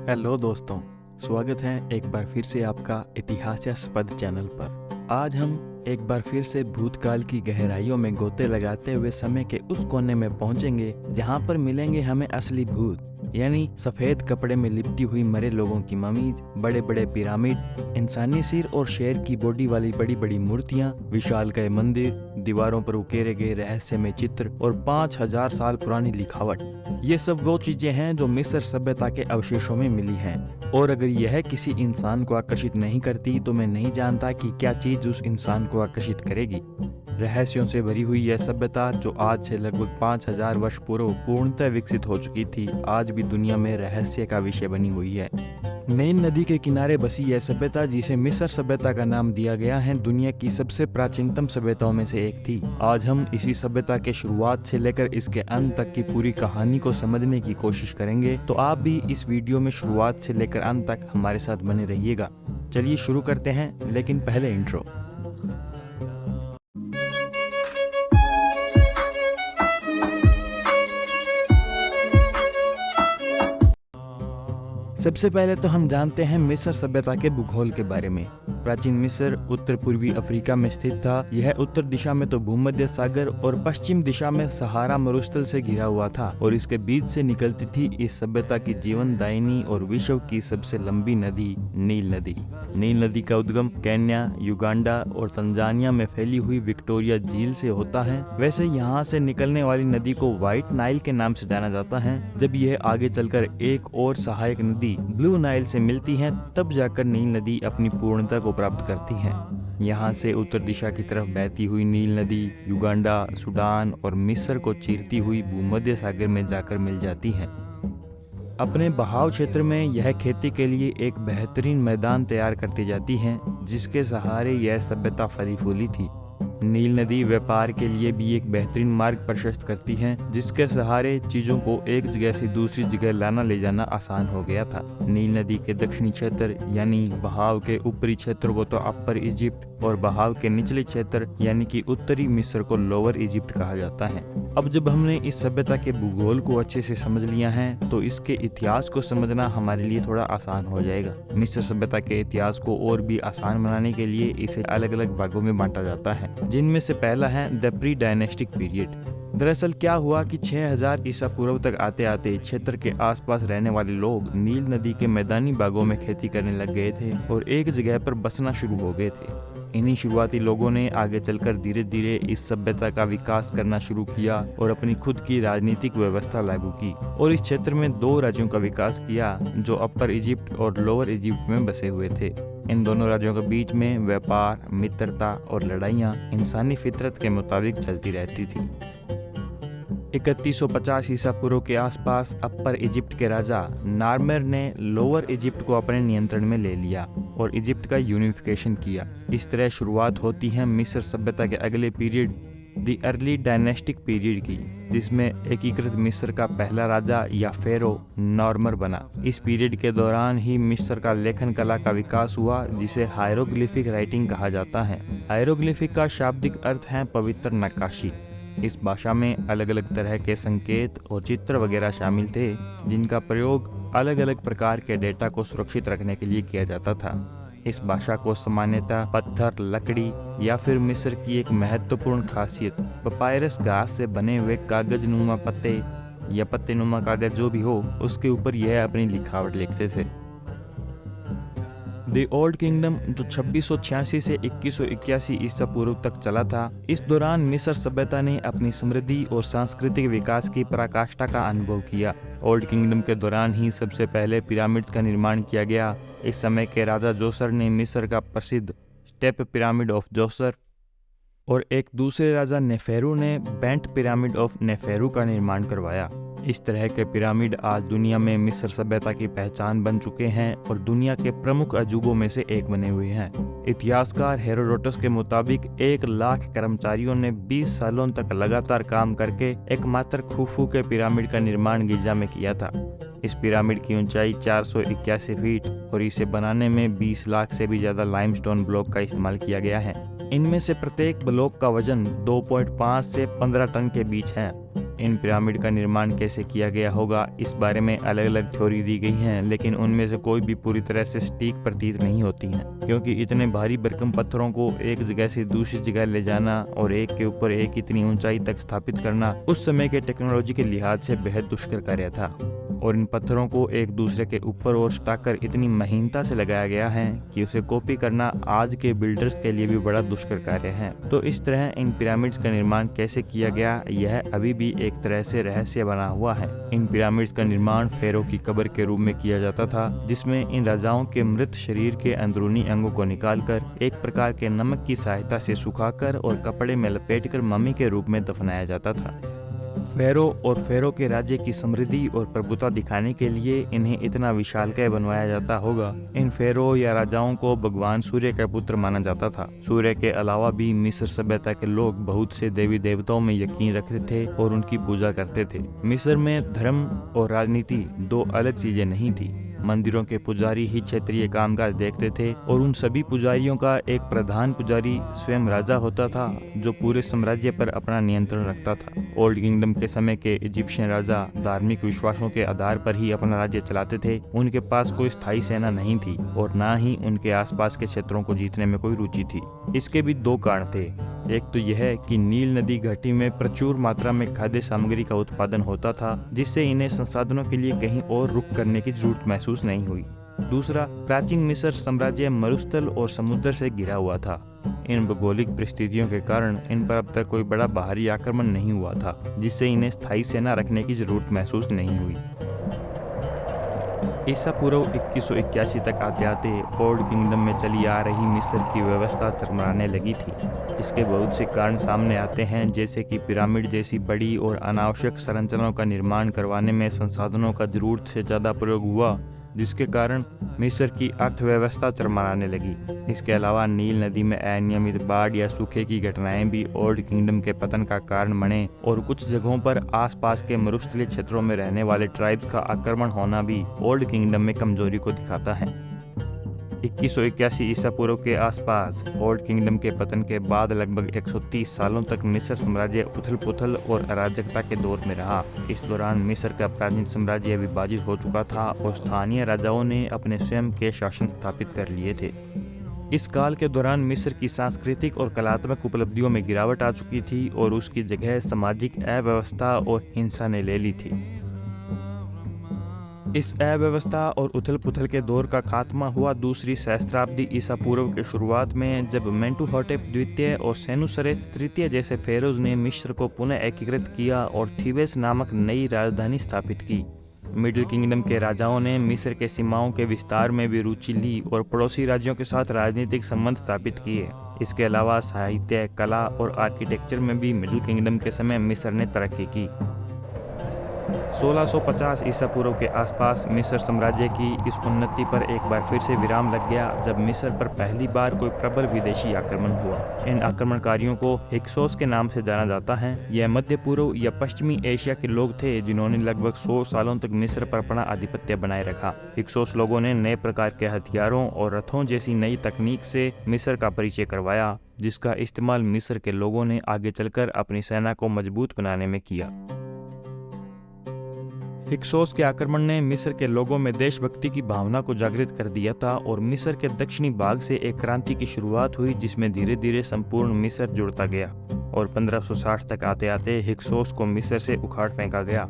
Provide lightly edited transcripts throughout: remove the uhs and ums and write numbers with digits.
Hello दोस्तों, स्वागत है एक बार फिर से आपका इतिहास्यास्पद चैनल पर। आज हम एक बार फिर से भूतकाल की गहराइयों में गोते लगाते हुए समय के उस कोने में पहुंचेंगे जहां पर मिलेंगे हमें असली भूत, यानी सफेद कपड़े में लिपटी हुई मरे लोगों की ममीज, बड़े बड़े पिरामिड, इंसानी सिर और शेर की बॉडी वाली बड़ी बड़ी मूर्तियां, विशालकाय मंदिर, दीवारों पर उकेरे गए रहस्यमय चित्र और 5000 साल पुरानी लिखावट। ये सब वो चीजें हैं जो मिस्र सभ्यता के अवशेषों में मिली हैं, और अगर यह किसी इंसान को आकर्षित नहीं करती तो मैं नहीं जानता कि क्या चीज उस इंसान को आकर्षित करेगी। रहस्यों से भरी हुई यह सभ्यता जो आज से लगभग 5000 वर्ष पूर्व पूर्णतः विकसित हो चुकी थी, आज भी दुनिया में रहस्य का विषय बनी हुई है। नील नदी के किनारे बसी यह सभ्यता, जिसे मिस्र सभ्यता का नाम दिया गया है, दुनिया की सबसे प्राचीनतम सभ्यताओं में से एक थी। आज हम इसी सभ्यता के शुरुआत से लेकर इसके अंत तक की पूरी कहानी को समझने की कोशिश करेंगे, तो आप भी इस वीडियो में शुरुआत से लेकर अंत तक हमारे साथ बने रहिएगा। चलिए शुरू करते हैं, लेकिन पहले इंट्रो। सबसे पहले तो हम जानते हैं मिस्र सभ्यता के भूगोल के बारे में। प्राचीन मिस्र उत्तर पूर्वी अफ्रीका में स्थित था। यह उत्तर दिशा में तो भूमध्य सागर और पश्चिम दिशा में सहारा मरुस्थल से घिरा हुआ था, और इसके बीच से निकलती थी इस सभ्यता की जीवनदायिनी और विश्व की सबसे लंबी नदी नील नदी। नील नदी का उद्गम केन्या, युगांडा और तंजानिया में फैली हुई विक्टोरिया झील से होता है। वैसे यहाँ से निकलने वाली नदी को व्हाइट नाइल के नाम से जाना जाता है। जब यह आगे चलकर एक और सहायक नदी ब्लू नाइल से मिलती हैं, तब जाकर नील नदी अपनी पूर्णता को प्राप्त करती है। यहाँ से उत्तर दिशा की तरफ बहती हुई नील नदी युगांडा, सूडान और मिस्र को चीरती हुई भूमध्य सागर में जाकर मिल जाती है। अपने बहाव क्षेत्र में यह खेती के लिए एक बेहतरीन मैदान तैयार करती जाती है, जिसके सहारे यह सभ्यता फली फूली थी। नील नदी व्यापार के लिए भी एक बेहतरीन मार्ग प्रशस्त करती है, जिसके सहारे चीजों को एक जगह से दूसरी जगह लाना ले जाना आसान हो गया था। नील नदी के दक्षिणी क्षेत्र यानी बहाव के ऊपरी क्षेत्र को तो अपर इजिप्ट और बहाव के निचले क्षेत्र यानी कि उत्तरी मिस्र को लोअर इजिप्ट कहा जाता है। अब जब हमने इस सभ्यता के भूगोल को अच्छे से समझ लिया है, तो इसके इतिहास को समझना हमारे लिए थोड़ा आसान हो जाएगा। मिस्र सभ्यता के इतिहास को और भी आसान बनाने के लिए इसे अलग अलग भागों में बांटा जाता है, जिनमें से पहला है द प्री डायनेस्टिक पीरियड। दरअसल क्या हुआ कि 6000 ईसा पूर्व तक आते आते क्षेत्र के आसपास रहने वाले लोग नील नदी के मैदानी भागों में खेती करने लग गए थे और एक जगह पर बसना शुरू हो गए थे। इन्हीं शुरुआती लोगों ने आगे चलकर धीरे धीरे इस सभ्यता का विकास करना शुरू किया और अपनी खुद की राजनीतिक व्यवस्था लागू की, और इस क्षेत्र में 2 राज्यों का विकास किया जो अपर इजिप्ट और लोअर इजिप्ट में बसे हुए थे। इन दोनों राज्यों के बीच में व्यापार, मित्रता और लड़ाइयाँ इंसानी फितरत के मुताबिक चलती रहती थी। 3150 ईसा पूर्व के आसपास अपर इजिप्ट के राजा नार्मेर ने लोअर इजिप्ट को अपने नियंत्रण में ले लिया और इजिप्ट का यूनिफिकेशन किया। इस तरह शुरुआत होती है मिस्र सभ्यता के अगले period the early dynastic period की, जिसमें एकीकृत मिस्र का पहला राजा या फेरो नार्मर बना। इस पीरियड के दौरान ही मिस्र का लेखन कला का विकास हुआ, जिसे हायरोग्लिफिक राइटिंग कहा जाता है। हायरोग्लिफिक का शाब्दिक अर्थ है पवित्र नक्काशी। इस भाषा में अलग अलग तरह के संकेत और चित्र वगैरह शामिल थे, जिनका प्रयोग अलग अलग प्रकार के डेटा को सुरक्षित रखने के लिए किया जाता था। इस भाषा को सामान्यतः पत्थर, लकड़ी या फिर मिस्र की एक महत्वपूर्ण खासियत पपायरस घास से बने हुए कागज नुमा पत्ते या पत्ते नुमा कागज जो भी हो, उसके ऊपर यह अपनी लिखावट लिखते थे। द ओल्ड किंगडम जो 2686 से 2181 ईसा पूर्व तक चला था, इस दौरान मिस्र सभ्यता ने अपनी समृद्धि और सांस्कृतिक विकास की पराकाष्ठा का अनुभव किया। ओल्ड किंगडम के दौरान ही सबसे पहले पिरामिड्स का निर्माण किया गया। इस समय के राजा जोसर ने मिस्र का प्रसिद्ध स्टेप पिरामिड ऑफ जोसर और एक दूसरे राजा नेफेरू ने बेंट पिरामिड ऑफ नेफेरू का निर्माण करवाया। इस तरह के पिरामिड आज दुनिया में मिस्र सभ्यता की पहचान बन चुके हैं और दुनिया के प्रमुख अजूबों में से एक बने हुए हैं। इतिहासकार हेरोडोटस के मुताबिक 1 लाख कर्मचारियों ने 20 सालों तक लगातार काम करके एकमात्र खुफू के पिरामिड का निर्माण गिजा में किया था। इस पिरामिड की ऊंचाई 481 फीट और इसे बनाने में 20 लाख से भी ज्यादा लाइमस्टोन ब्लॉक का इस्तेमाल किया गया है। इनमें से प्रत्येक ब्लॉक का वजन 2.5 से 15 टन के बीच है। इन पिरामिड का निर्माण कैसे किया गया होगा, इस बारे में अलग अलग थ्योरी दी गई हैं, लेकिन उनमें से कोई भी पूरी तरह से सटीक प्रतीत नहीं होती हैं, क्योंकि इतने भारी भरकम पत्थरों को एक जगह से दूसरी जगह ले जाना और एक के ऊपर एक इतनी ऊंचाई तक स्थापित करना उस समय के टेक्नोलॉजी के लिहाज से बेहद दुष्कर कार्य था। और इन पत्थरों को एक दूसरे के ऊपर और स्टाकर इतनी महीनता से लगाया गया है कि उसे कॉपी करना आज के बिल्डर्स के लिए भी बड़ा दुष्कर कार्य है। तो इस तरह इन पिरामिड्स का निर्माण कैसे किया गया, यह अभी भी एक तरह से रहस्य बना हुआ है। इन पिरामिड्स का निर्माण फेरो की कब्र के रूप में किया जाता था, जिसमें इन राजाओं के मृत शरीर के अंदरूनी अंगों को निकालकर एक प्रकार के नमक की सहायता से सुखाकर और कपड़े में लपेटकर मम्मी के रूप में दफनाया जाता था। फेरो और फेरो के राज्य की समृद्धि और प्रभुता दिखाने के लिए इन्हें इतना विशालकाय बनवाया जाता होगा। इन फेरो या राजाओं को भगवान सूर्य का पुत्र माना जाता था। सूर्य के अलावा भी मिस्र सभ्यता के लोग बहुत से देवी देवताओं में यकीन रखते थे और उनकी पूजा करते थे। मिस्र में धर्म और राजनीति दो अलग चीजें नहीं थी। मंदिरों के पुजारी ही क्षेत्रीय कामकाज देखते थे और उन सभी पुजारियों का एक प्रधान पुजारी स्वयं राजा होता था, जो पूरे साम्राज्य पर अपना नियंत्रण रखता था। ओल्ड किंगडम के समय के इजिप्शियन राजा धार्मिक विश्वासों के आधार पर ही अपना राज्य चलाते थे। उनके पास कोई स्थायी सेना नहीं थी और न ही उनके आसपास के क्षेत्रों को जीतने में कोई रुचि थी। इसके भी दो कारण थे। एक तो यह कि नील नदी घाटी में प्रचुर मात्रा में खाद्य सामग्री का उत्पादन होता था, जिससे इन्हें संसाधनों के लिए कहीं और रुक करने की जरूरत महसूस नहीं हुई। दूसरा, प्राचीन मिस्र साम्राज्य मरुस्थल और समुद्र से घिरा हुआ था। इन भौगोलिक परिस्थितियों के कारण इन पर अब तक कोई बड़ा बाहरी आक्रमण नहीं हुआ था, जिससे इन्हें स्थायी सेना रखने की जरूरत महसूस नहीं हुई। ईसा पूर्व 2181 तक आते आते ओल्ड किंगडम में चली आ रही मिस्र की व्यवस्था चरमराने लगी थी। इसके बहुत से कारण सामने आते हैं, जैसे कि पिरामिड जैसी बड़ी और अनावश्यक संरचनाओं का निर्माण करवाने में संसाधनों का जरूरत से ज़्यादा प्रयोग हुआ, जिसके कारण मिस्र की अर्थव्यवस्था चरमराने लगी। इसके अलावा नील नदी में अनियमित बाढ़ या सूखे की घटनाएं भी ओल्ड किंगडम के पतन का कारण बने और कुछ जगहों पर आसपास के मरुस्थलीय क्षेत्रों में रहने वाले ट्राइब्स का आक्रमण होना भी ओल्ड किंगडम में कमजोरी को दिखाता है। 2181 ईसा पूर्व के आसपास ओल्ड किंगडम के पतन के बाद लगभग 130 सालों तक मिस्र साम्राज्य उथल पुथल और अराजकता के दौर में रहा। इस दौरान मिस्र का प्राचीन साम्राज्य विभाजित हो चुका था और स्थानीय राजाओं ने अपने स्वयं के शासन स्थापित कर लिए थे। इस काल के दौरान मिस्र की सांस्कृतिक और कलात्मक उपलब्धियों में गिरावट आ चुकी थी और उसकी जगह सामाजिक अव्यवस्था और हिंसा ने ले ली थी। इस अव्यवस्था और उथल पुथल के दौर का खात्मा हुआ दूसरी सहस्त्राब्दी ईसा पूर्व के शुरुआत में, जब मेंटुहोटेप द्वितीय और सेनुसरेत तृतीय जैसे फेरोज ने मिस्र को पुनः एकीकृत किया और थीबेस नामक नई राजधानी स्थापित की। मिडिल किंगडम के राजाओं ने मिस्र के सीमाओं के विस्तार में भी रुचि ली और पड़ोसी राज्यों के साथ राजनीतिक संबंध स्थापित किए। इसके अलावा साहित्य, कला और आर्किटेक्चर में भी मिडिल किंगडम के समय मिस्र ने तरक्की की। 1650 ईसा पूर्व के आसपास मिस्र साम्राज्य की इस उन्नति पर एक बार फिर से विराम लग गया, जब मिस्र पर पहली बार कोई प्रबल विदेशी आक्रमण हुआ। इन आक्रमणकारियों को हिक्सोस के नाम से जाना जाता है। यह मध्य पूर्व या पश्चिमी एशिया के लोग थे, जिन्होंने लगभग 100 सालों तक मिस्र पर अपना आधिपत्य बनाए रखा। हिक्सोस लोगों ने नए प्रकार के हथियारों और रथों जैसी नई तकनीक से मिस्र का परिचय करवाया, जिसका इस्तेमाल मिस्र के लोगों ने आगे चलकर अपनी सेना को मजबूत बनाने में किया। हिक्सोस के आक्रमण ने मिस्र के लोगों में देशभक्ति की भावना को जागृत कर दिया था और मिस्र के दक्षिणी भाग से एक क्रांति की शुरुआत हुई, जिसमें धीरे धीरे संपूर्ण मिस्र जुड़ता गया और 1560 तक आते आते हिक्सोस को मिस्र से उखाड़ फेंका गया।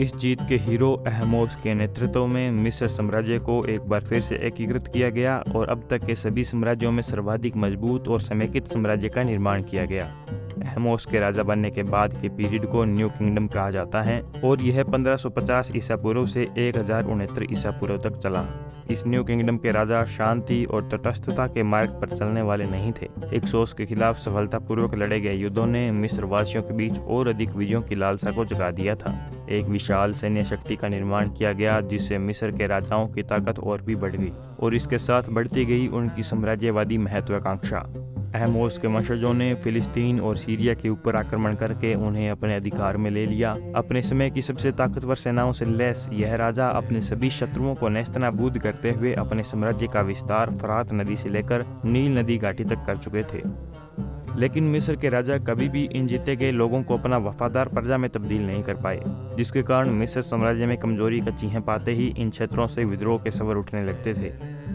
इस जीत के हीरो अहमोस के नेतृत्व में मिस्र साम्राज्य को एक बार फिर से एकीकृत किया गया और अब तक के सभी साम्राज्यों में सर्वाधिक मजबूत और समेकित साम्राज्य का निर्माण किया गया। अहमोस के राजा बनने के बाद के पीरियड को न्यू किंगडम कहा जाता है और यह 1550 ईसा पूर्व से 1069 ईसा पूर्व तक चला। इस न्यू किंगडम के राजा शांति और तटस्थता के मार्ग पर चलने वाले नहीं थे। हिक्सोस के खिलाफ सफलतापूर्वक लड़े गए युद्धों ने मिस्र वासियों के बीच और अधिक विजयों की लालसा को जगा दिया था। एक विशाल सैन्य शक्ति का निर्माण किया गया, जिससे मिस्र के राजाओं की ताकत और भी बढ़ गई और इसके साथ बढ़ती गई उनकी साम्राज्यवादी महत्वाकांक्षा। अहमोस के वंशजों ने फिलिस्तीन और सीरिया के ऊपर आक्रमण करके उन्हें अपने अधिकार में ले लिया। अपने समय की सबसे ताकतवर सेनाओं से लैस यह राजा अपने सभी शत्रुओं को नेस्तनाबूद करते हुए अपने साम्राज्य का विस्तार फरात नदी से लेकर नील नदी घाटी तक कर चुके थे। लेकिन मिस्र के राजा कभी भी इन जीते गए लोगों को अपना वफादार प्रजा में तब्दील नहीं कर पाए, जिसके कारण मिस्र साम्राज्य में कमजोरी का चिन्ह पाते ही इन क्षेत्रों से विद्रोह के स्वर उठने लगते थे।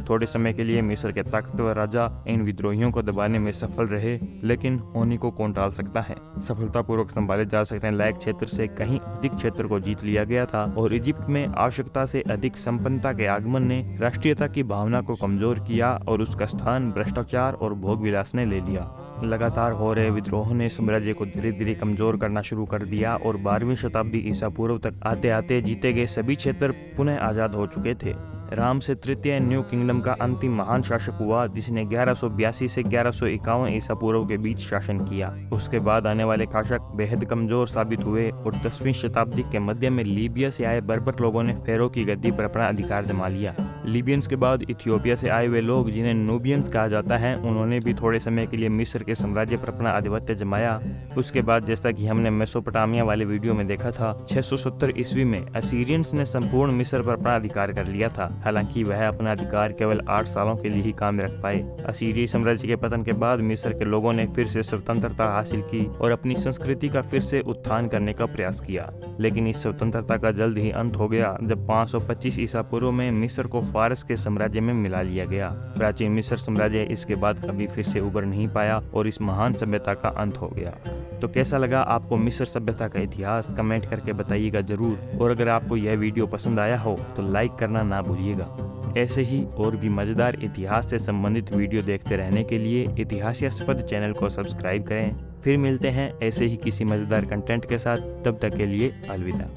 थोड़े समय के लिए मिस्र के ताकतवर राजा इन विद्रोहियों को दबाने में सफल रहे, लेकिन होनी को कौन टाल सकता है। सफलतापूर्वक संभाले जा सकने लायक क्षेत्र से कहीं अधिक क्षेत्र को जीत लिया गया था और इजिप्ट में आवश्यकता से अधिक संपन्नता के आगमन ने राष्ट्रीयता की भावना को कमजोर किया और उसका स्थान भ्रष्टाचार और भोग विलास ने ले लिया। लगातार हो रहे विद्रोहों ने साम्राज्य को धीरे धीरे कमजोर करना शुरू कर दिया और 12वीं शताब्दी ईसा पूर्व तक आते आते जीते गए सभी क्षेत्र पुनः आजाद हो चुके थे। रामसे तृतीय न्यू किंगडम का अंतिम महान शासक हुआ, जिसने 1182 से 1151 ईसा पूर्व के बीच शासन किया। उसके बाद आने वाले शासक बेहद कमजोर साबित हुए और 10वीं शताब्दी के मध्य में लीबिया से आए बर्बर लोगों ने फेरो की गद्दी पर अपना अधिकार जमा लिया। लीबियंस के बाद इथियोपिया से आए हुए लोग, जिन्हें नूबियंस कहा जाता है, उन्होंने भी थोड़े समय के लिए मिस्र के साम्राज्य पर अपना आधिपत्य जमाया। उसके बाद, जैसा कि हमने मेसोपोटामिया वाले वीडियो में देखा था, 670 ईस्वी में असीरियंस ने संपूर्ण मिस्र पर अपना अधिकार कर लिया था। हालांकि वह अपना अधिकार केवल 8 सालों के लिए ही काम रख पाए। असीरिय साम्राज्य के पतन के बाद मिस्र के लोगों ने फिर से स्वतंत्रता हासिल की और अपनी संस्कृति का फिर से उत्थान करने का प्रयास किया, लेकिन इस स्वतंत्रता का जल्द ही अंत हो गया जब 525 ईसा पूर्व में मिस्र को फारस के साम्राज्य में मिला लिया गया। प्राचीन मिस्र साम्राज्य इसके बाद कभी फिर से उभर नहीं पाया और इस महान सभ्यता का अंत हो गया। तो कैसा लगा आपको मिस्र सभ्यता का इतिहास, कमेंट करके बताइएगा जरूर। और अगर आपको यह वीडियो पसंद आया हो तो लाइक करना ना भूलिएगा। ऐसे ही और भी मजेदार इतिहास से संबंधित वीडियो देखते रहने के लिए इतिहास्यास्पद चैनल को सब्सक्राइब करें। फिर मिलते हैं ऐसे ही किसी मजेदार कंटेंट के साथ, तब तक के लिए अलविदा।